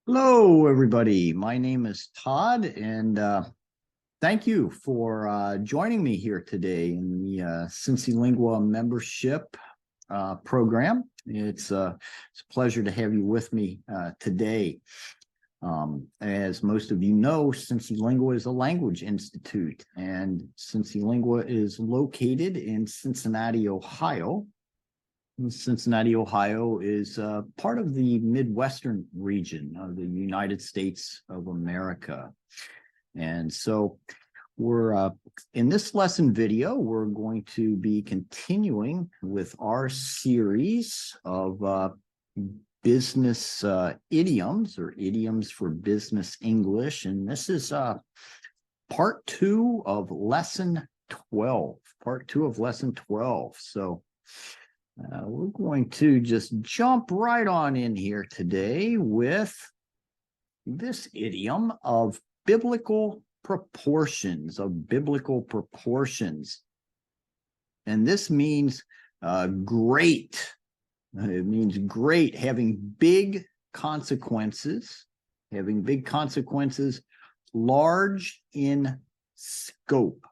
Hello, everybody. My name is Todd, and thank you for joining me here today in the CINCILINGUA membership program. It's a pleasure to have you with me today. As most of you know, CINCILINGUA is a language institute, and CINCILINGUA is located in Cincinnati, Ohio. Cincinnati, Ohio is part of the Midwestern region of the United States of America. And so we're in this lesson video, we're going to be continuing with our series of business idioms, or idioms for business English. And this is part 2 of lesson 12, part 2 of lesson 12. So we're going to just jump right on in here today with this idiom of biblical proportions, And this means great. It means great, having big consequences, large in scope,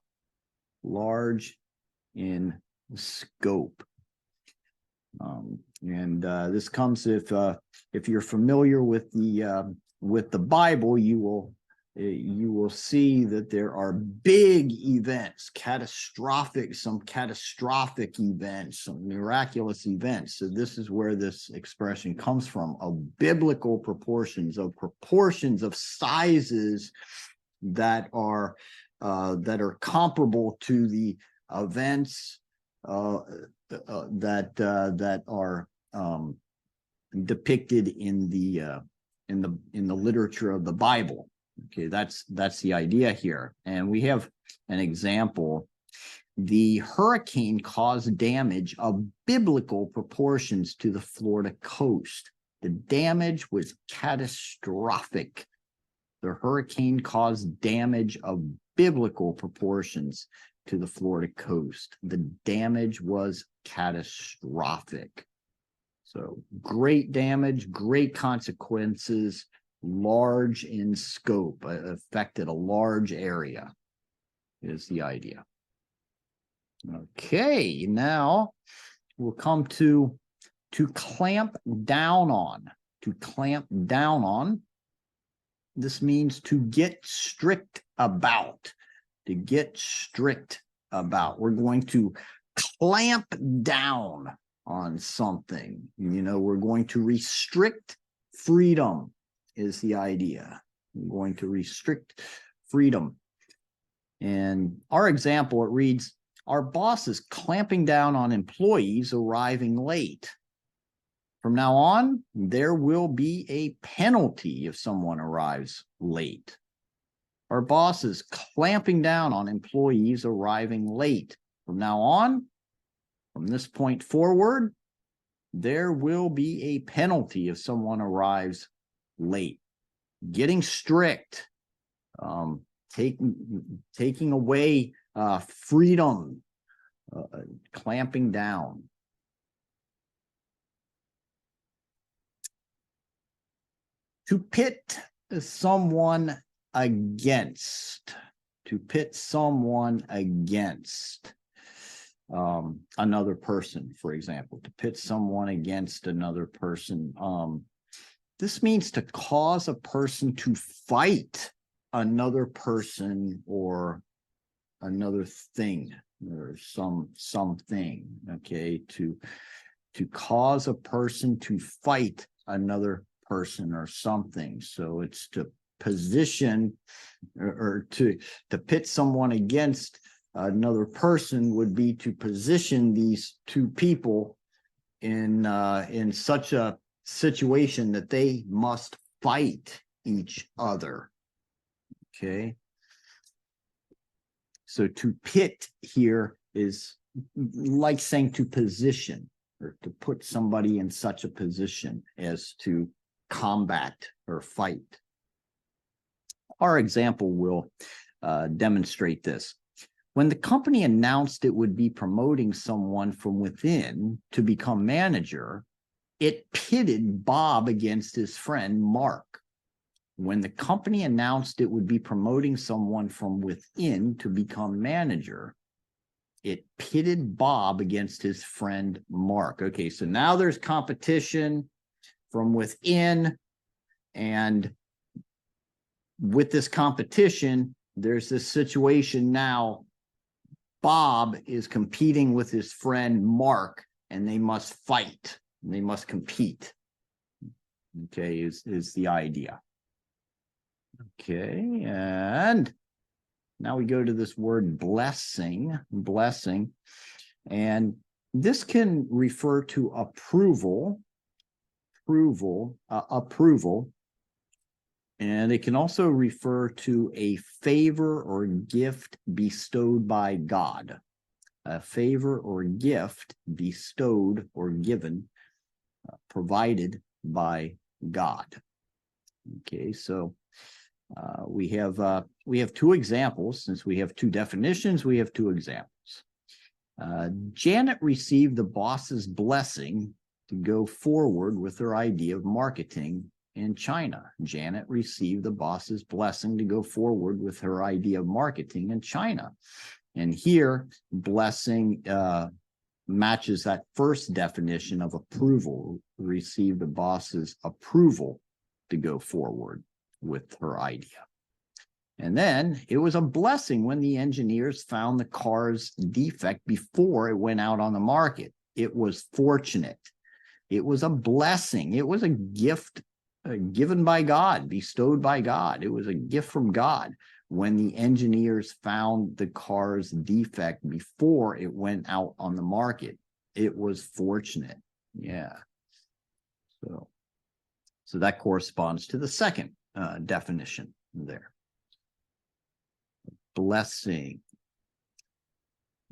This comes if you're familiar with the Bible, you will see that there are big events, some catastrophic events, some miraculous events. So this is where this expression comes from, of biblical proportions, of sizes that are comparable to the events that are depicted in the literature of the Bible. Okay, that's the idea here. And we have an example. The hurricane caused damage of biblical proportions to the Florida coast. The damage was catastrophic. The hurricane caused damage of biblical proportions to the Florida coast. The damage was catastrophic. So great damage, great consequences, large in scope, affected a large area is the idea. Okay, now we'll come to clamp down on. To clamp down on. This means to get strict about. To get strict about. We're going to clamp down on something. We're going to restrict freedom is the idea. We're going to restrict freedom. And our example, it reads, our boss is clamping down on employees arriving late. From now on, there will be a penalty if someone arrives late. Our boss is clamping down on employees arriving late. From now on, from this point forward, there will be a penalty if someone arrives late. Getting strict, taking away freedom, clamping down. To pit someone against. To pit someone against another person, for example. To pit someone against another person. This means to cause a person to fight another person or another thing or something. Okay, to cause a person to fight another person or something. So it's to position or to pit someone against another person would be to position these two people in such a situation that they must fight each other. Okay. So to pit here is like saying to position, or to put somebody in such a position as to combat or fight. Our example will demonstrate this. When the company announced it would be promoting someone from within to become manager, it pitted Bob against his friend Mark. When the company announced it would be promoting someone from within to become manager, it pitted Bob against his friend Mark. Okay, so now there's competition from within, and with this competition, there's this situation now. Bob is competing with his friend Mark, and they must fight. They must compete. Okay, is the idea. Okay, and now we go to this word blessing, and this can refer to approval, and it can also refer to a favor or gift bestowed by God. A favor or gift bestowed or given, provided by God. Okay, so we have two examples. Since we have two definitions, we have two examples. Janet received the boss's blessing to go forward with her idea of marketing in China. Janet received the boss's blessing to go forward with her idea of marketing in China. And here, blessing matches that first definition of approval. Received the boss's approval to go forward with her idea. And then it was a blessing when the engineers found the car's defect before it went out on the market. It was fortunate. It was a blessing. It was a gift given by God, bestowed by God. It was a gift from God when the engineers found the car's defect before it went out on the market. It was fortunate. Yeah. So that corresponds to the second definition there. Blessing.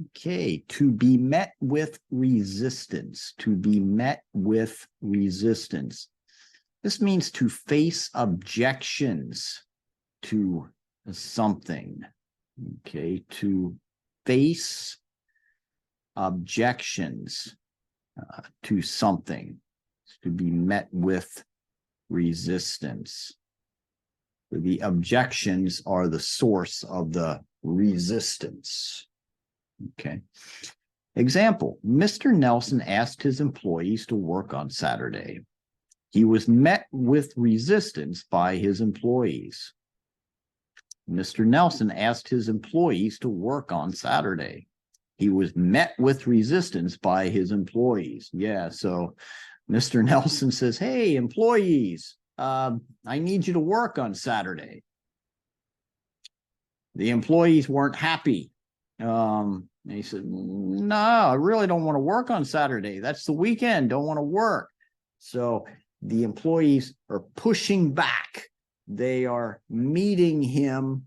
Okay, to be met with resistance. To be met with resistance. This means to face objections to something. Okay, to face objections to something. To be met with resistance. The objections are the source of the resistance. Okay. Example, Mr. Nelson asked his employees to work on Saturday. He was met with resistance by his employees. Mr. Nelson asked his employees to work on Saturday. He was met with resistance by his employees. Yeah, so Mr. Nelson says, hey, employees, I need you to work on Saturday. The employees weren't happy. He said, no, I really don't want to work on Saturday. That's the weekend. Don't want to work. So the employees are pushing back. They are meeting him,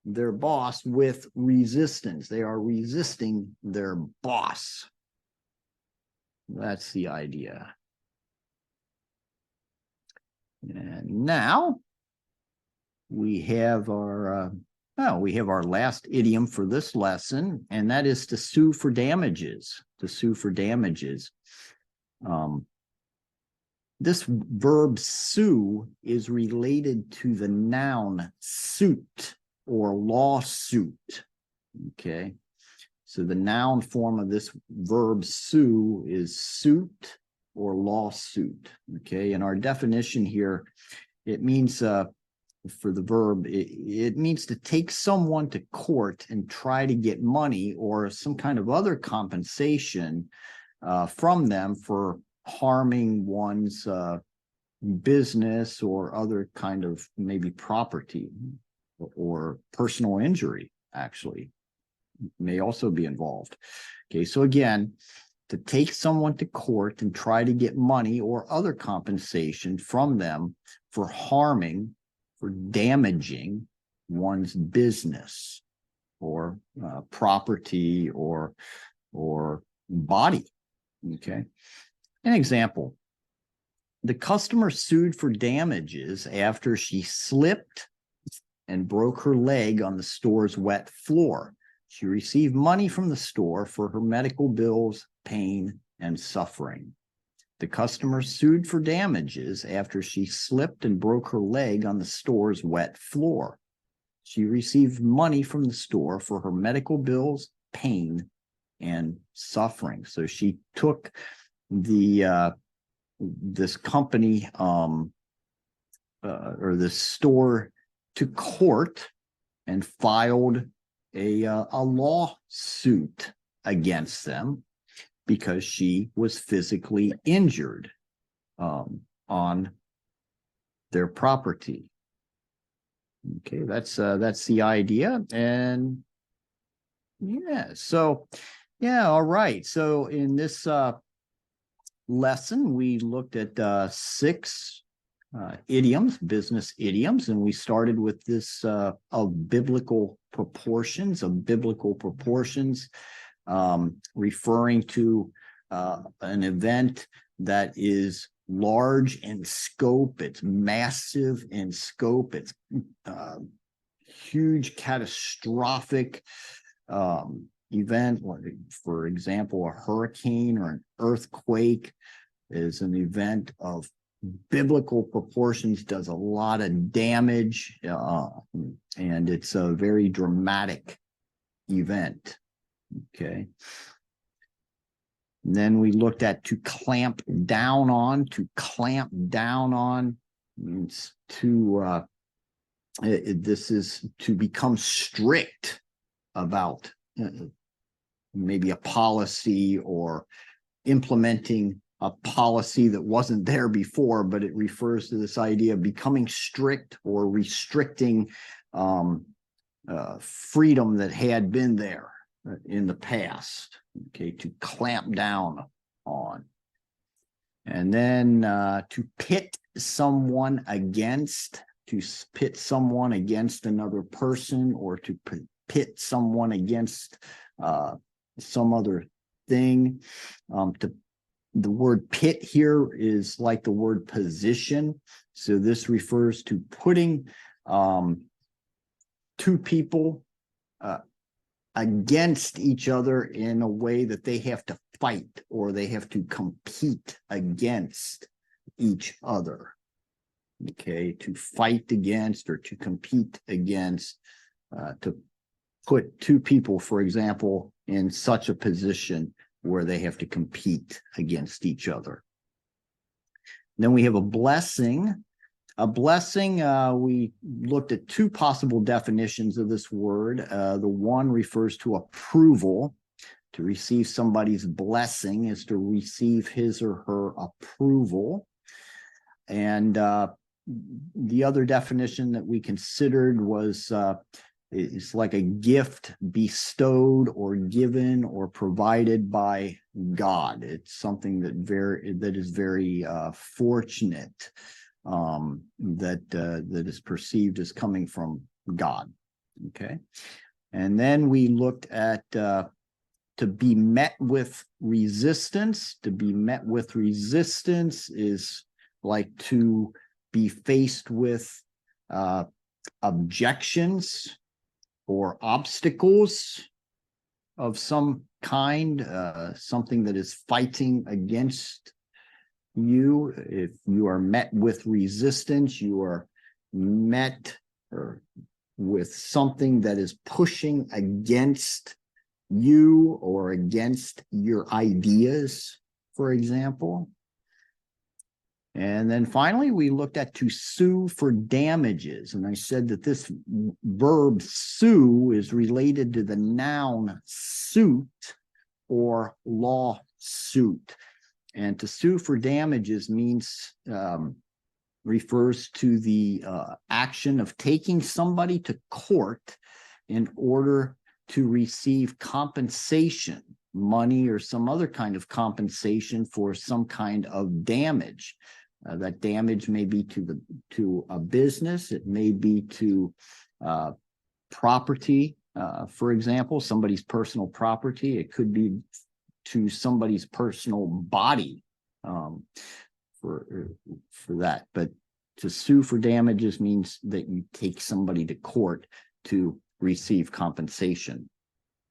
their boss, with resistance. They are resisting their boss. That's the idea. And now we have our last idiom for this lesson, and that is to sue for damages. To sue for damages. This verb sue is related to the noun suit or lawsuit. Okay, so the noun form of this verb sue is suit or lawsuit. Okay, and our definition here, it means for the verb, it means to take someone to court and try to get money or some kind of other compensation from them for harming one's business or other kind of maybe property or personal injury, actually, may also be involved. Okay, so again, to take someone to court and try to get money or other compensation from them for harming, for damaging one's business or property or body. Okay. An example, the customer sued for damages after she slipped and broke her leg on the store's wet floor. She received money from the store for her medical bills, pain, and suffering. The customer sued for damages after she slipped and broke her leg on the store's wet floor. She received money from the store for her medical bills, pain, and suffering. So she took this company or this store to court and filed a lawsuit against them because she was physically injured on their property. Okay, that's the idea. And all right. So in this lesson, we looked at 6 idioms, business idioms, and we started with this of biblical proportions, referring to an event that is large in scope, it's massive in scope, it's huge, catastrophic event. For example, a hurricane or an earthquake is an event of biblical proportions, does a lot of damage, and it's a very dramatic event. Okay. And then we looked at to clamp down on. To clamp down on means to this is to become strict about maybe a policy or implementing a policy that wasn't there before, but it refers to this idea of becoming strict or restricting freedom that had been there in the past. Okay, to clamp down on. And then to pit someone against another person, or to pit someone against some other thing. The word pit here is like the word position. So this refers to putting 2 people against each other in a way that they have to fight or they have to compete against each other. Okay, to fight against or to compete against, to put 2 people, for example, in such a position where they have to compete against each other. Then we have a blessing. A blessing, we looked at 2 possible definitions of this word. The one refers to approval. To receive somebody's blessing is to receive his or her approval. And the other definition that we considered was it's like a gift bestowed or given or provided by God. It's something that is very fortunate, that is perceived as coming from God. Okay. And then we looked at to be met with resistance. To be met with resistance is like to be faced with objections or obstacles of some kind, something that is fighting against you. If you are met with resistance, you are met with something that is pushing against you or against your ideas, for example. And then finally, we looked at to sue for damages. And I said that this verb sue is related to the noun suit or lawsuit. And to sue for damages means, refers to the action of taking somebody to court in order to receive compensation, money or some other kind of compensation for some kind of damage. That damage may be to a business. It may be to property, for example, somebody's personal property. It could be to somebody's personal body for that. But to sue for damages means that you take somebody to court to receive compensation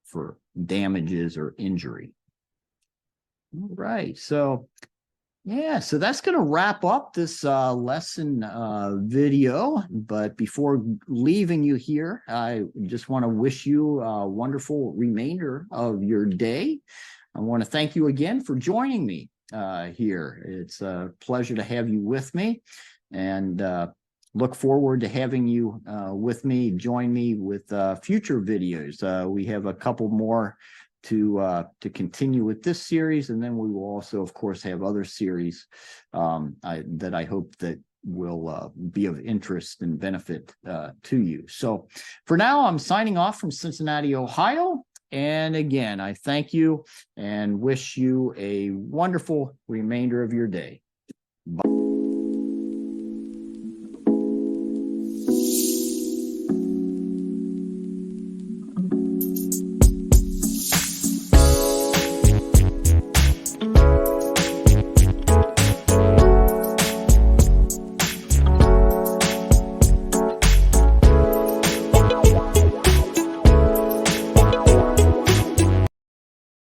for damages or injury. All right. So Yeah, so that's going to wrap up this lesson video. But before leaving you here, I just want to wish you a wonderful remainder of your day. I want to thank you again for joining me here. It's a pleasure to have you with me, and look forward to having you with me, join me with future videos. We have a couple more to continue with this series, and then we will also, of course, have other series that I hope that will be of interest and benefit to you. So for now, I'm signing off from Cincinnati, Ohio. And again, I thank you and wish you a wonderful remainder of your day. Bye.